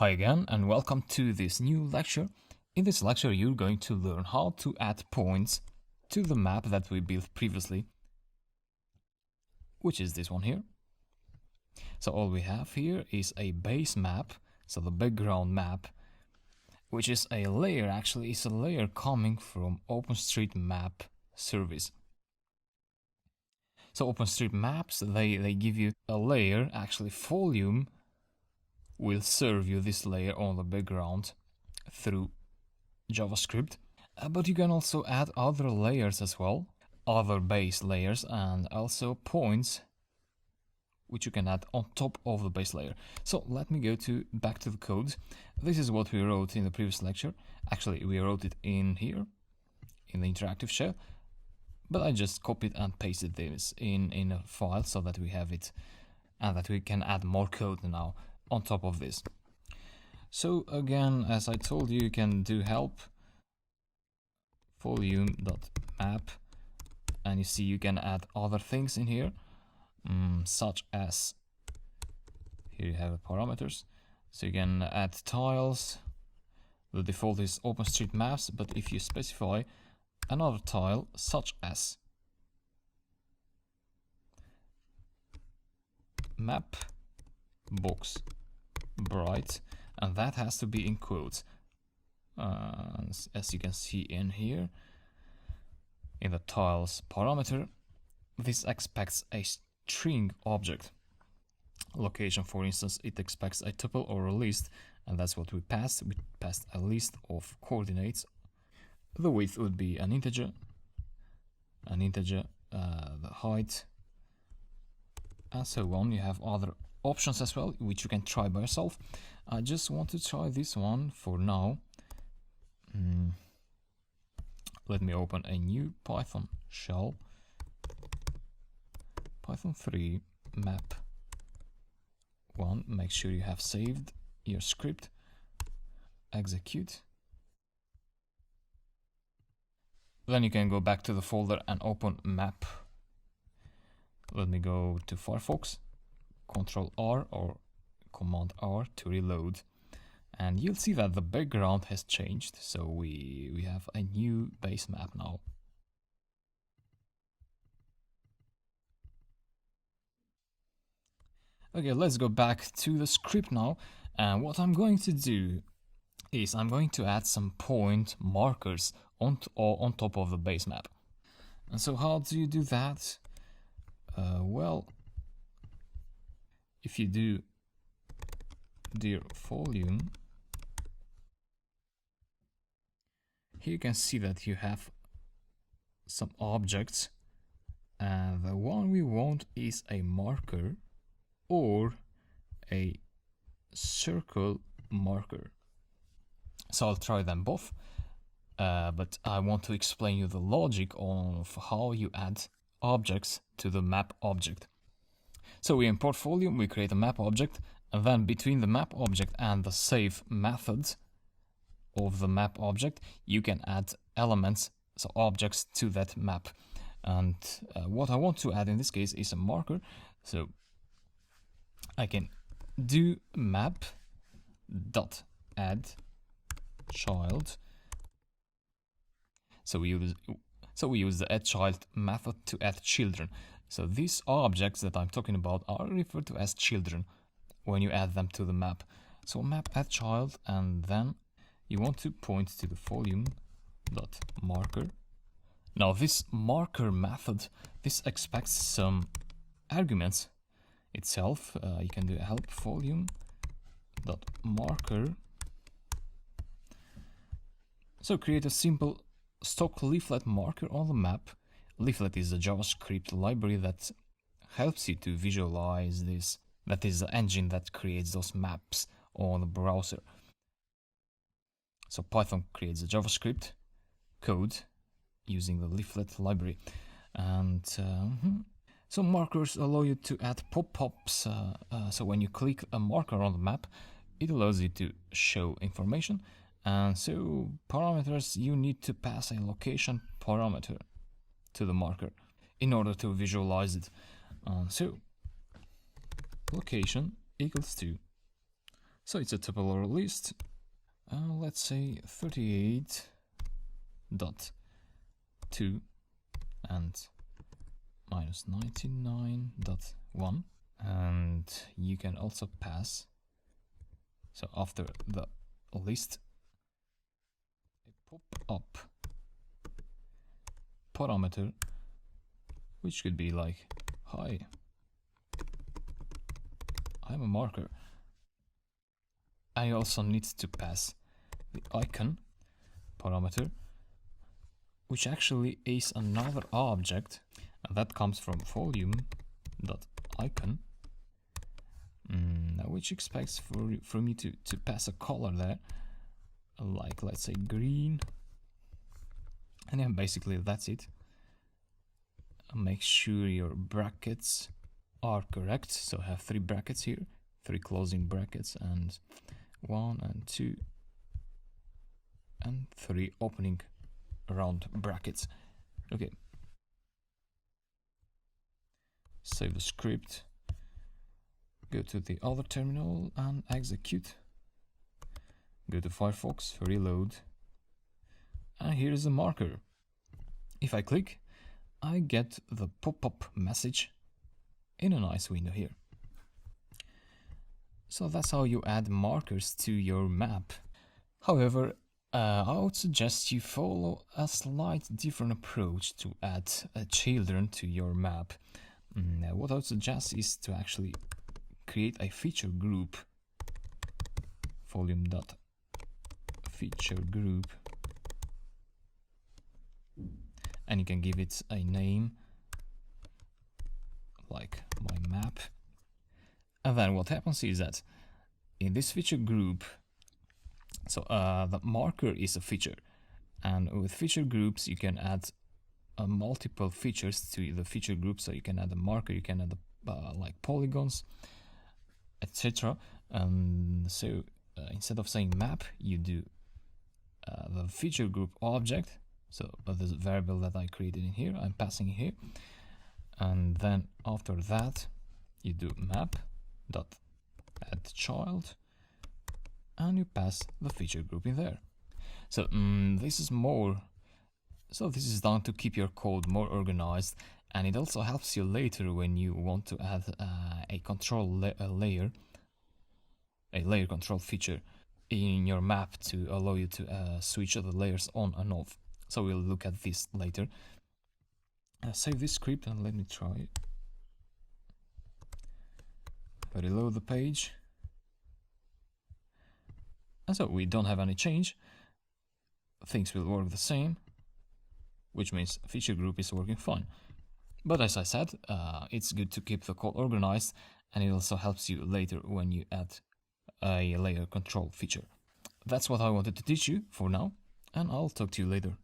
Hi again and welcome to this new lecture. In this lecture you're going to learn how to add points to the map that we built previously, which is this one here. So all we have here is a base map, so the background map, which is a layer, actually it's a layer coming from OpenStreetMap service. So OpenStreetMaps, they give you a layer, actually volume will serve you this layer on the background through JavaScript, but you can also add other layers as well, other base layers, and also points which you can add on top of the base layer. So let me go back to the code. This is what we wrote in the previous lecture. Actually, we wrote it in here in the interactive shell, but I just copied and pasted this in a file so that we have it and that we can add more code now on top of this. So again, as I told you, you can do help volume.map, and you see you can add other things in here, such as here you have parameters, so you can add tiles. The default is OpenStreetMaps, but if you specify another tile such as map box bright, and that has to be in quotes, as you can see in here in the tiles parameter, this expects a string object. Location, for instance, it expects a tuple or a list, and that's what we passed. We passed a list of coordinates. The width would be an integer, the height, and so on. You have other options as well, which you can try by yourself. I just want to try this one for now. Let me open a new Python shell, Python 3 map 1. Make sure you have saved your script. Execute. Then you can go back to the folder and open map. Let me go to Firefox, Ctrl R or Command R to reload, and you'll see that the background has changed, so we have a new base map now. Okay, let's go back to the script now, and what I'm going to do is I'm going to add some point markers on top of the base map. And so how do you do that? Well, if you do dir volume, here you can see that you have some objects, and the one we want is a marker or a circle marker. So I'll try them both, but I want to explain you the logic of how you add objects to the map object. So we import volume, we create a map object, and then between the map object and the save method of the map object, you can add elements, so objects, to that map. And what I want to add in this case is a marker, so I can do map dot add child. So we use the add child method to add children. So these objects that I'm talking about are referred to as children when you add them to the map. So map add child, and then you want to point to the volume dot marker. Now this marker method, this expects some arguments itself. You can do help volume dot marker. So create a simple stock leaflet marker on the map. Leaflet is a JavaScript library that helps you to visualize this. That is the engine that creates those maps on the browser. So Python creates a JavaScript code using the leaflet library, and so markers allow you to add pop-ups. So when you click a marker on the map, it allows you to show information. And so parameters, you need to pass a location parameter to the marker in order to visualize it. So location equals to So it's a tuple or list. Let's say 38.2 and minus 99.1. And you can also pass, so after the list, a pop-up parameter, which could be like, hi, I'm a marker. I also need to pass the icon parameter, which actually is another object, and that comes from volume.icon, which expects for me to pass a color there, like let's say green, and yeah, basically that's it. Make sure your brackets are correct, so I have 3 brackets here, 3 closing brackets, and 1 and 2 and 3 opening round brackets. Okay, save the script, go to the other terminal and execute. Go to Firefox, reload, and here is the marker. If I click, I get the pop-up message in a nice window here. So that's how you add markers to your map. However, I would suggest you follow a slight different approach to add children to your map. What I would suggest is to actually create a feature group, volume.feature group, and you can give it a name like my map. And then what happens is that in this feature group, so the marker is a feature, and with feature groups you can add multiple features to the feature group. So you can add a marker, you can add like polygons, etc. So instead of saying map, you do the feature group object. So this variable that I created in here, I'm passing it here, and then after that you do map.addChild, and you pass the feature group in there. So this is done to keep your code more organized, and it also helps you later when you want to add a control layer control feature in your map to allow you to switch the layers on and off. So we'll look at this later. Save this script and let me try it. Reload the page. And so we don't have any change. Things will work the same, which means feature group is working fine. But as I said, it's good to keep the code organized, and it also helps you later when you add a layer control feature. That's what I wanted to teach you for now, and I'll talk to you later.